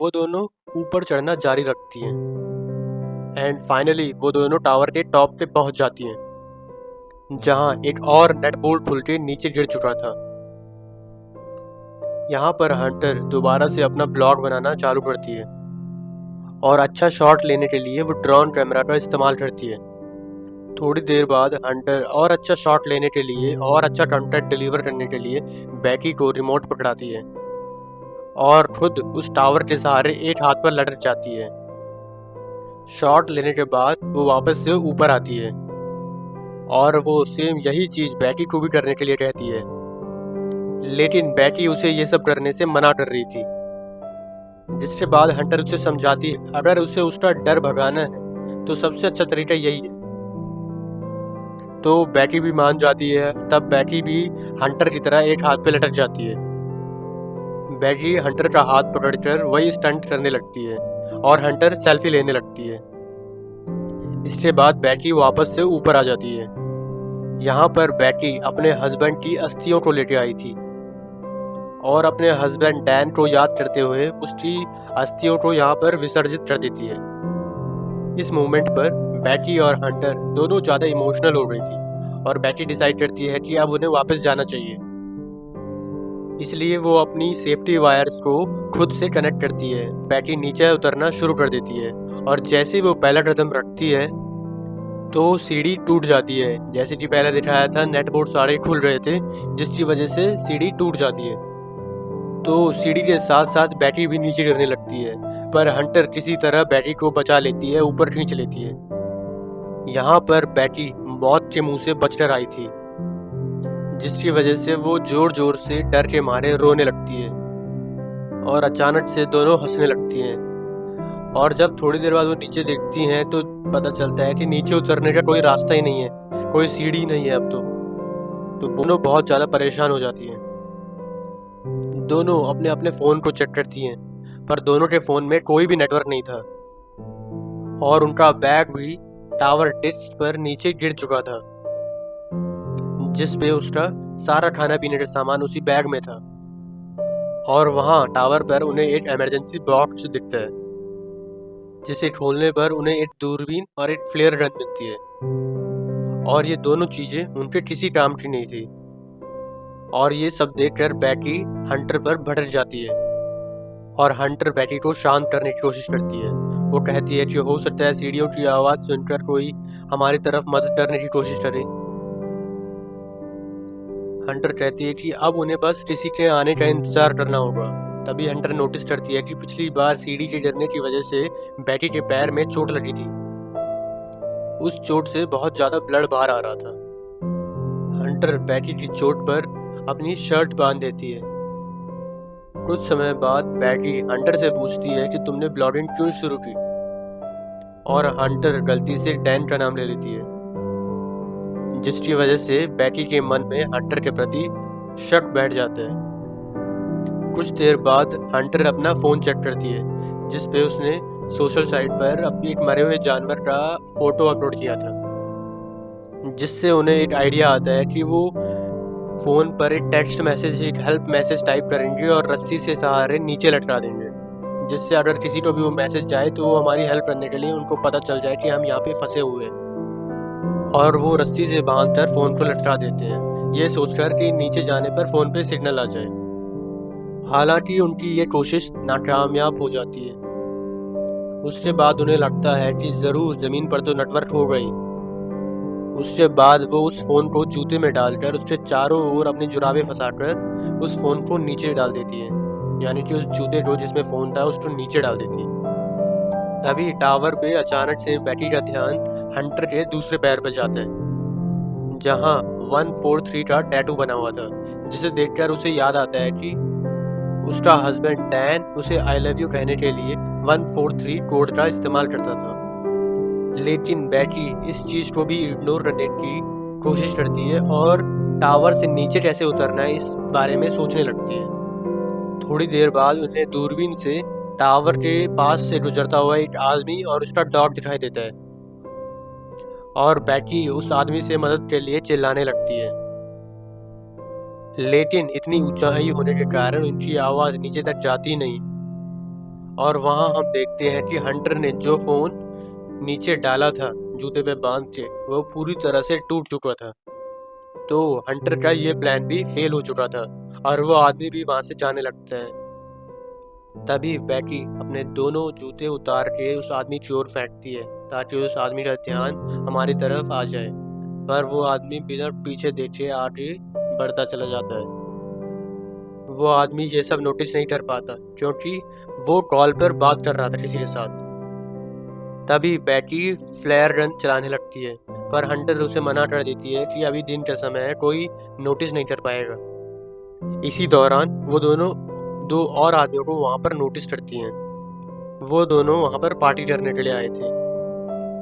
वो दोनों ऊपर चढ़ना जारी रखती हैं एंड फाइनली वो दोनों टावर के टॉप पे पहुंच जाती हैं, जहां एक और नेट बोल्ट खुल के नीचे गिर चुका था। यहाँ पर हंटर दोबारा से अपना ब्लॉग बनाना चालू करती है और अच्छा शॉट लेने के लिए वो ड्रोन कैमरा का इस्तेमाल करती है। थोड़ी देर बाद हंटर और अच्छा शॉट लेने के लिए और अच्छा कंटेंट डिलीवर करने के लिए बैकी को रिमोट पकड़ाती है और खुद उस टावर के सहारे एक हाथ पर लटक जाती है। शॉट लेने के बाद वो वापस से ऊपर आती है और वो सेम यही चीज बैकी को भी करने के लिए कहती है, लेकिन बैकी उसे ये सब करने से मना कर रही थी। जिसके बाद हंटर उसे समझाती है अगर उसे उसका डर भगाना है तो सबसे अच्छा तरीका यही है। तो बैकी भी मान जाती है। तब बैकी भी हंटर की तरह एक हाथ पे लटक जाती है। बैकी हंटर का हाथ पकड़कर वही स्टंट करने लगती है और हंटर सेल्फी लेने लगती है। इसके बाद बैकी वापस से ऊपर आ जाती है। यहाँ पर बैकी अपने हस्बैंड की अस्थियों को लेकर आई थी और अपने हस्बैंड डैन को याद करते हुए उसकी अस्थियों को यहाँ पर विसर्जित कर देती है। इस मोमेंट पर बैकी और हंटर दोनों ज्यादा इमोशनल हो गई थी और बैकी डिसाइड करती है कि अब उन्हें वापस जाना चाहिए। इसलिए वो अपनी सेफ्टी वायर्स को खुद से कनेक्ट करती है। बैकी नीचे उतरना शुरू कर देती है और जैसे वो पहला कदम रखती है तो सीढ़ी टूट जाती है। जैसे कि पहले दिखाया था, नेट बोर्ड सारे खुल रहे थे जिसकी वजह से सीढ़ी टूट जाती है। तो सीढ़ी के साथ साथ बैकी भी नीचे गिरने लगती है, पर हंटर किसी तरह बैकी को बचा लेती है, ऊपर खींच लेती है। यहाँ पर बैकी मौत के मुंह से बचकर आई थी, जिसकी वजह से वो जोर जोर से डर के मारे रोने लगती है और अचानक से दोनों हंसने लगती हैं। और जब थोड़ी देर बाद वो नीचे देखती हैं तो पता चलता है कि नीचे उतरने का कोई रास्ता ही नहीं है, कोई सीढ़ी नहीं है अब तो दोनों बहुत ज्यादा परेशान हो जाती हैं। दोनों अपने अपने फोन को चेक करती हैं, पर दोनों के फोन में कोई भी नेटवर्क नहीं था और उनका बैग भी टावर डिश पर नीचे गिर चुका था, जिस पे उसका सारा खाना पीने का सामान उसी बैग में था। और वहां टावर पर उन्हें एक इमरजेंसी बॉक्स दिखता है, जिसे खोलने पर उन्हें एक दूरबीन और एक फ्लेयर गन मिलती है। और ये दोनों चीजें उनके किसी काम की नहीं थी। और ये सब देखकर बैकी हंटर पर भड़क जाती है और हंटर बैकी को शांत करने की कोशिश करती है। वो कहती है कि हो सकता है सीढ़ियों की आवाज सुनकर कोई हमारी तरफ मदद करने की कोशिश करे। हंटर कहती है कि अब उन्हें बस किसी के आने का इंतजार करना होगा। तभी हंटर नोटिस करती है कि पिछली बार सीढ़ी के गिरने की वजह से बैकी के पैर में चोट लगी थी। उस चोट से बहुत ज्यादा ब्लड बाहर आ रहा था। हंटर बैकी की चोट पर अपनी शर्ट बांध देती है। कुछ समय बाद बैकी हंटर से पूछती है कि तुमने ब्लॉगिंग क्यों शुरू की, और हंटर गलती से डैन का नाम ले लेती है, जिसकी वजह से बैकी के मन में हंटर के प्रति शक बैठ जाता है। कुछ देर बाद हंटर अपना फोन चेक करती है, जिस पे उसने सोशल साइट पर अपनी एक मरे हुए जानवर का फोटो अपलोड किया था, जिससे उन्हें एक आइडिया आता है कि वो फोन पर एक टेक्स्ट मैसेज, एक हेल्प मैसेज टाइप करेंगे और रस्सी से सहारे नीचे लटका देंगे, जिससे अगर किसी को भी वो मैसेज जाए तो वो हमारी हेल्प करने के लिए उनको पता चल जाए कि हम यहाँ पे फंसे हुए हैं। और वो रस्सी से बांधकर फोन को लटका देते हैं, ये सोचकर कि नीचे जाने पर फोन पे सिग्नल आ जाए। हालांकि उनकी ये कोशिश नाकामयाब हो जाती है। उसके बाद उन्हें लगता है कि जरूर जमीन पर तो नेटवर्क हो गई। उसके बाद वो उस फोन को जूते में डालकर उसके चारों ओर अपनी जुराबें फंसाकर उस फोन को नीचे डाल देती है, यानी कि उस जूते को जिसमें फोन था उसको नीचे डाल देती है। तभी टावर पे अचानक से बैकी का ध्यान हंटर के दूसरे पैर पर जाता है, जहां 143 का टैटू बना हुआ था, जिसे देखकर उसे याद आता है कि उसका हस्बैंड डैन उसे आई लव यू कहने के लिए 143 कोड का इस्तेमाल करता था। लेकिन बैकी इस चीज को भी इग्नोर करने की कोशिश करती है और टावर से नीचे कैसे उतरना है इस बारे में सोचने लगती है। थोड़ी देर बाद उन्हें दूरबीन से टावर के पास से गुजरता हुआ एक आदमी और उसका डॉग दिखाई देता है और बैकी उस आदमी से मदद के लिए चिल्लाने लगती है। लेकिन इतनी ऊंचाई होने के कारण उनकी आवाज नीचे तक जाती नहीं और वहाँ हम देखते हैं कि हंटर ने जो फोन नीचे डाला था जूते पे बांध के, वो पूरी तरह से टूट चुका था। तो हंटर का ये प्लान भी फेल हो चुका था और वो आदमी भी वहां से जाने लगता है। तभी बैटी अपने दोनों जूते उतार के उस आदमी की ओर फेंकती है ताकि उस आदमी का ध्यान हमारी तरफ आ जाए, पर वो आदमी बिना पीछे देखे आगे बढ़ता चला जाता है। वो आदमी ये सब नोटिस नहीं कर पाता क्योंकि वो कॉल पर बात कर रहा था किसी के साथ। तभी बैटी फ्लेयर गन चलाने लगती है, पर हंटर उसे मना कर देती है कि अभी दिन का समय है, कोई नोटिस नहीं कर पाएगा। इसी दौरान वो दोनों दो और आदमियों को वहां पर नोटिस करती हैं। वो दोनों वहां पर पार्टी करने के लिए आए थे।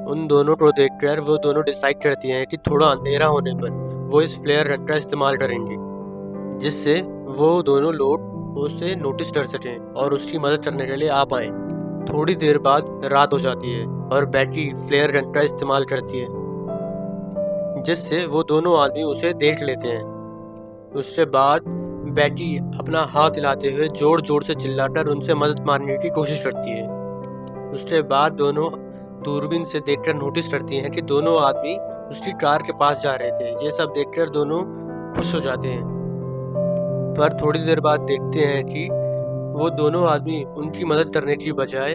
उन दोनों को देखकर वो दोनों डिसाइड करती हैं कि थोड़ा अंधेरा होने पर वो इस फ्लेयर गन का इस्तेमाल करेंगे, जिससे वो दोनों लोग उसे नोटिस कर सकें और उसकी मदद करने के लिए आ पाएं। थोड़ी देर बाद रात हो जाती है और बैटी फ्लेयर गन का इस्तेमाल करती है, जिससे वो दोनों आदमी उसे देख लेते हैं। उसके बाद बैटी अपना हाथ हिलाते हुए जोर जोर से चिल्लाकर उनसे मदद मांगने की कोशिश करती है। उसके बाद दोनों दूरबीन से देखकर नोटिस करती हैं कि दोनों आदमी उसकी कार के पास जा रहे थे। ये सब देखकर दोनों खुश हो जाते हैं, पर थोड़ी देर बाद देखते हैं कि वो दोनों आदमी उनकी मदद करने की बजाय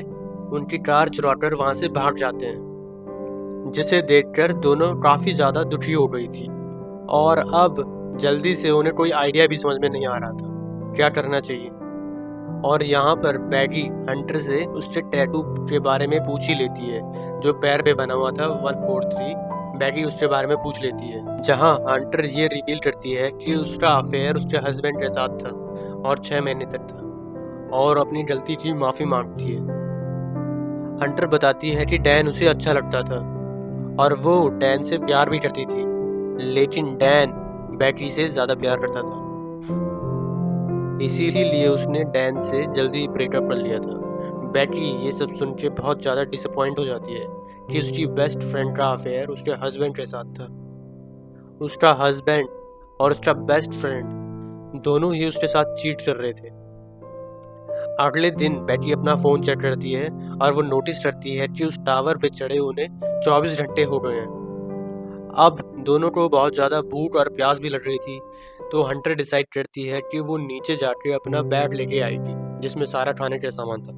उनकी कार चुराकर वहां से भाग जाते हैं, जिसे देखकर दोनों काफी ज्यादा दुखी हो गई थी और अब जल्दी से उन्हें कोई आइडिया भी समझ में नहीं आ रहा था क्या करना चाहिए। और यहाँ पर बैटी हंटर से उसके टैटू के बारे में पूछ ही लेती है जो पैर पे बना हुआ था 143। बैटी उसके बारे में पूछ लेती है, जहाँ हंटर ये रिवील करती है कि उसका अफेयर उसके हस्बैंड के साथ था और 6 महीने तक था, और अपनी गलती की माफी मांगती है। हंटर बताती है कि डैन उसे अच्छा लगता था और वो डैन से प्यार भी करती थी, लेकिन डैन बैटी से ज्यादा प्यार करता था, इसीलिए उसने डैन से जल्दी ब्रेकअप कर लिया था। बैटी ये सब सुन के बहुत ज़्यादा डिसअपॉइंट हो जाती है कि उसकी बेस्ट फ्रेंड का अफेयर उसके हस्बैंड के साथ था। उसका हस्बैंड और उसका बेस्ट फ्रेंड दोनों ही उसके साथ चीट कर रहे थे। अगले दिन बैटी अपना फ़ोन चेक करती है और वो नोटिस करती है कि उस टावर पे चढ़े उन्हें 24 घंटे हो गए हैं। अब दोनों को बहुत ज़्यादा भूख और प्यास भी लग रही थी, तो हंटर डिसाइड करती है कि वो नीचे जाके अपना बैग लेके आएगी जिसमें सारा खाने का सामान था,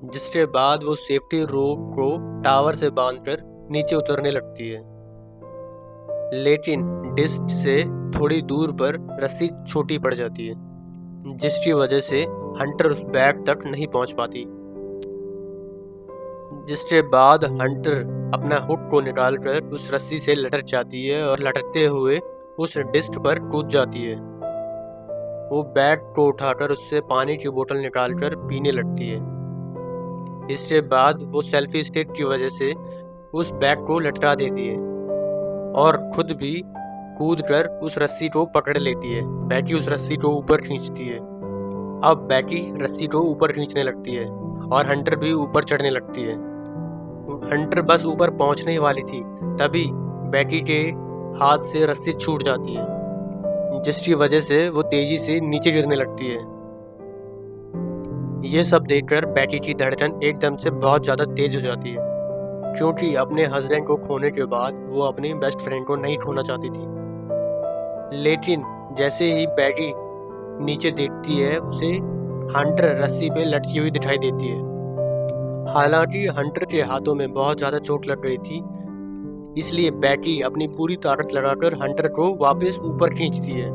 जिसके बाद वो सेफ्टी रोप को टावर से बांधकर नीचे उतरने लगती है। लेकिन डिस्क से थोड़ी दूर पर रस्सी छोटी पड़ जाती है, जिसकी वजह से हंटर उस बैग तक नहीं पहुंच पाती। जिसके बाद हंटर अपना हुक को निकालकर उस रस्सी से लटक जाती है और लटकते हुए उस डिस्क पर कूद जाती है। वो बैग को उठाकर उससे पानी की बोतल निकालकर पीने लगती है। इसके बाद वो सेल्फी स्टिक की वजह से उस बैग को लटका देती है और खुद भी कूदकर उस रस्सी को पकड़ लेती है। बैटी उस रस्सी को ऊपर खींचती है। अब बैटी रस्सी को ऊपर खींचने लगती है और हंटर भी ऊपर चढ़ने लगती है। हंटर बस ऊपर पहुंचने वाली थी, तभी बैटी के हाथ से रस्सी छूट जाती है, जिसकी वजह से वो तेजी से नीचे गिरने लगती है। ये सब देखकर बैटी की धड़कन एकदम से बहुत ज़्यादा तेज हो जाती है, क्योंकि अपने हस्बैंड को खोने के बाद वो अपनी बेस्ट फ्रेंड को नहीं खोना चाहती थी। लेकिन जैसे ही बैटी नीचे देखती है, उसे हंटर रस्सी पे लटकी हुई दिखाई देती है। हालांकि हंटर के हाथों में बहुत ज़्यादा चोट लग गई थी, इसलिए बैटी अपनी पूरी ताकत लगाकर हंटर को वापस ऊपर खींचती है।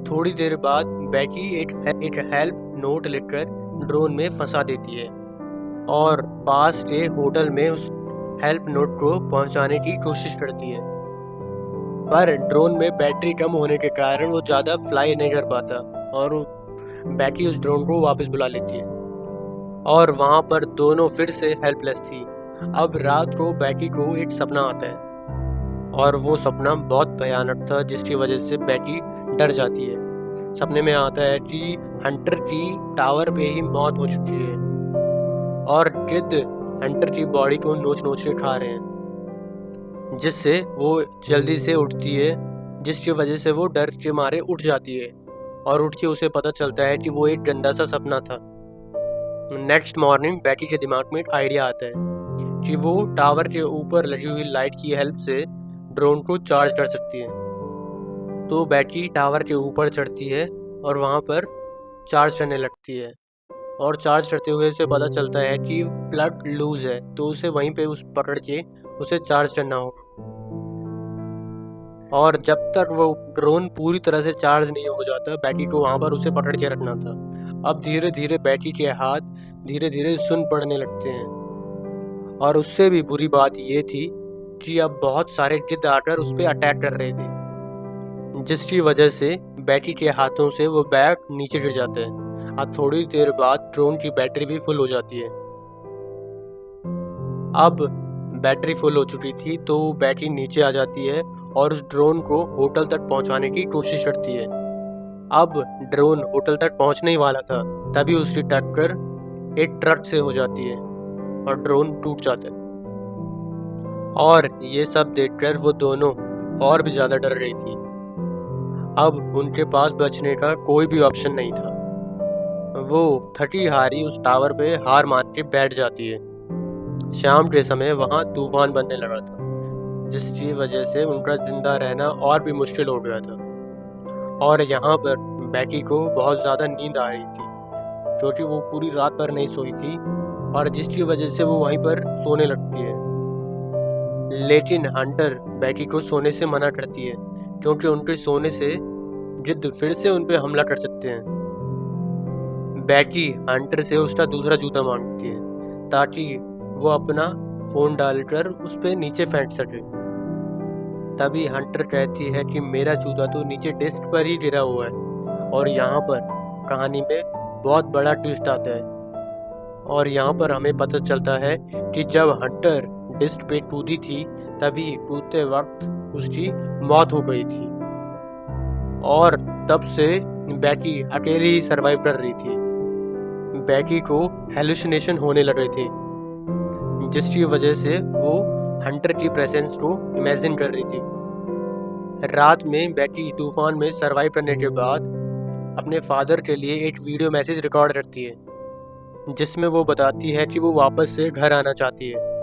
थोड़ी देर बाद बैटी एक हेल्प नोट लिखकर ड्रोन में फंसा देती है और पास के होटल में उस हेल्प नोट को पहुंचाने की कोशिश करती है, पर ड्रोन में बैटरी कम होने के कारण वो ज़्यादा फ्लाई नहीं कर पाता और बैटी उस ड्रोन को वापस बुला लेती है और वहाँ पर दोनों फिर से हेल्पलेस थी। अब रात को बैटी को एक सपना आता है और वो सपना बहुत भयानक था, जिसकी वजह से बैटी डर जाती है। सपने में आता है कि हंटर की टावर पे ही मौत हो चुकी है और गिद्ध हंटर की बॉडी को नोच नोच के खा रहे हैं, जिससे वो जल्दी से उठती है, जिसकी वजह से वो डर के मारे उठ जाती है और उठ के उसे पता चलता है कि वो एक गंदा सा सपना था। नेक्स्ट मॉर्निंग बैटी के दिमाग में एक आइडिया आता है कि वो टावर के ऊपर लगी हुई लाइट की हेल्प से ड्रोन को चार्ज कर सकती है। तो बैटी टावर के ऊपर चढ़ती है और वहाँ पर चार्ज करने लगती है, और चार्ज करते हुए उसे पता चलता है कि प्लग लूज है, तो उसे वहीं पे उस पकड़ के उसे चार्ज करना होगा। और जब तक वो ड्रोन पूरी तरह से चार्ज नहीं हो जाता, बैटी को वहाँ पर उसे पकड़ के रखना था। अब धीरे धीरे बैटी के हाथ धीरे धीरे सुन पड़ने लगते हैं, और उससे भी बुरी बात ये थी कि अब बहुत सारे गिद्ध आकर उस पर अटैक कर रहे थे, जिसकी वजह से बैटी के हाथों से वो बैग नीचे गिर जाते हैं। अब थोड़ी देर बाद ड्रोन की बैटरी भी फुल हो जाती है। अब बैटरी फुल हो चुकी थी तो बैटरी नीचे आ जाती है और उस ड्रोन को होटल तक पहुंचाने की कोशिश करती है। अब ड्रोन होटल तक पहुंचने ही वाला था, तभी उसकी टक्कर एक ट्रक से हो जाती है और ड्रोन टूट जाता है। और ये सब देखकर वो दोनों और भी ज्यादा डर रही थी। अब उनके पास बचने का कोई भी ऑप्शन नहीं था। वो थकी हारी उस टावर पे हार मान के बैठ जाती है। शाम के समय वहां तूफान बनने लगा था, जिसकी वजह से उनका जिंदा रहना और भी मुश्किल हो गया था। और यहाँ पर बैटी को बहुत ज़्यादा नींद आ रही थी, क्योंकि वो पूरी रात भर नहीं सोई थी, और जिसकी वजह से वो वहीं पर सोने लगती है। लेकिन हंटर बैटी को सोने से मना करती है, क्योंकि उनके सोने से गिद्ध फिर से उन पर हमला कर सकते हैं। बैटी हंटर से उसका दूसरा जूता मांगती है, ताकि वो अपना फोन डालकर उस पर नीचे फेंक सके। तभी हंटर कहती है कि मेरा जूता तो नीचे डिस्क पर ही गिरा हुआ है। और यहाँ पर कहानी में बहुत बड़ा ट्विस्ट आता है, और यहाँ पर हमें पता चलता है कि जब हंटर डिस्क पे कूदी थी, तभी कूदते वक्त उसकी मौत हो गई थी, और तब से बैटी अकेली ही सरवाइव कर रही थी। बैटी को हेलुसिनेशन होने लगे थे, जिसकी वजह से वो हंटर की प्रेजेंस को इमेजिन कर रही थी। रात में बैटी तूफान में सरवाइव करने के बाद अपने फादर के लिए एक वीडियो मैसेज रिकॉर्ड करती है, जिसमें वो बताती है कि वो वापस से घर आना चाहती है।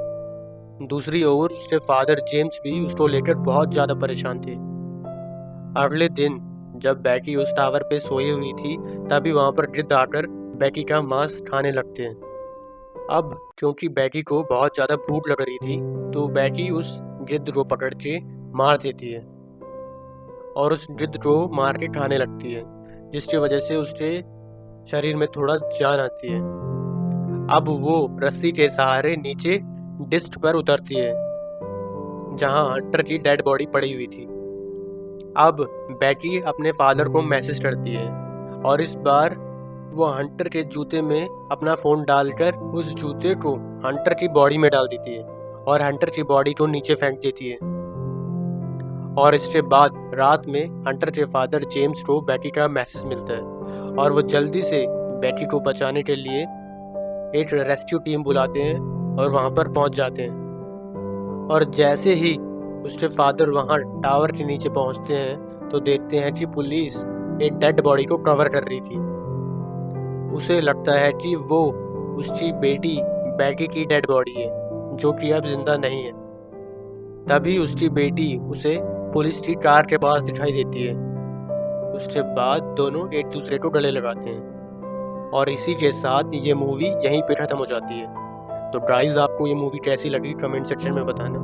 दूसरी ओर उसके फादर जेम्स भी उसको लेकर बहुत ज़्यादा परेशान थे। अगले दिन जब बैटी उस टावर पे सोई हुई थी, तभी वहाँ पर गिद्ध आकर बैटी का मांस खाने लगते हैं। अब क्योंकि बैटी को बहुत ज़्यादा भूख लग रही थी, तो बैटी उस गिद्ध को पकड़ के मार देती है और उस गिद्ध को मार के खाने लगती है, जिसकी वजह से उसके शरीर में थोड़ा जान आती है। अब वो रस्सी के सहारे नीचे डिस्क पर उतरती है, जहां हंटर की डेड बॉडी पड़ी हुई थी। अब बैटी अपने फादर को मैसेज करती है, और इस बार वो हंटर के जूते में अपना फोन डालकर उस जूते को हंटर की बॉडी में डाल देती है और हंटर की बॉडी को नीचे फेंक देती है। और इसके बाद रात में हंटर के फादर जेम्स को बैटी का मैसेज मिलता है, और वो जल्दी से बैटी को बचाने के लिए एक रेस्क्यू टीम बुलाते हैं और वहाँ पर पहुँच जाते हैं। और जैसे ही उसके फादर वहाँ टावर के नीचे पहुँचते हैं, तो देखते हैं कि पुलिस एक डेड बॉडी को कवर कर रही थी। उसे लगता है कि वो उसकी बेटी बैटी की डेड बॉडी है, जो कि अब जिंदा नहीं है। तभी उसकी बेटी उसे पुलिस की कार के पास दिखाई देती है। उसके बाद दोनों एक दूसरे को गले लगाते हैं, और इसी के साथ ये मूवी यहीं पे खत्म हो जाती है। तो गाइस, आपको ये मूवी कैसी लगी कमेंट सेक्शन में बताना,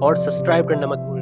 और सब्सक्राइब करना मत भूलना।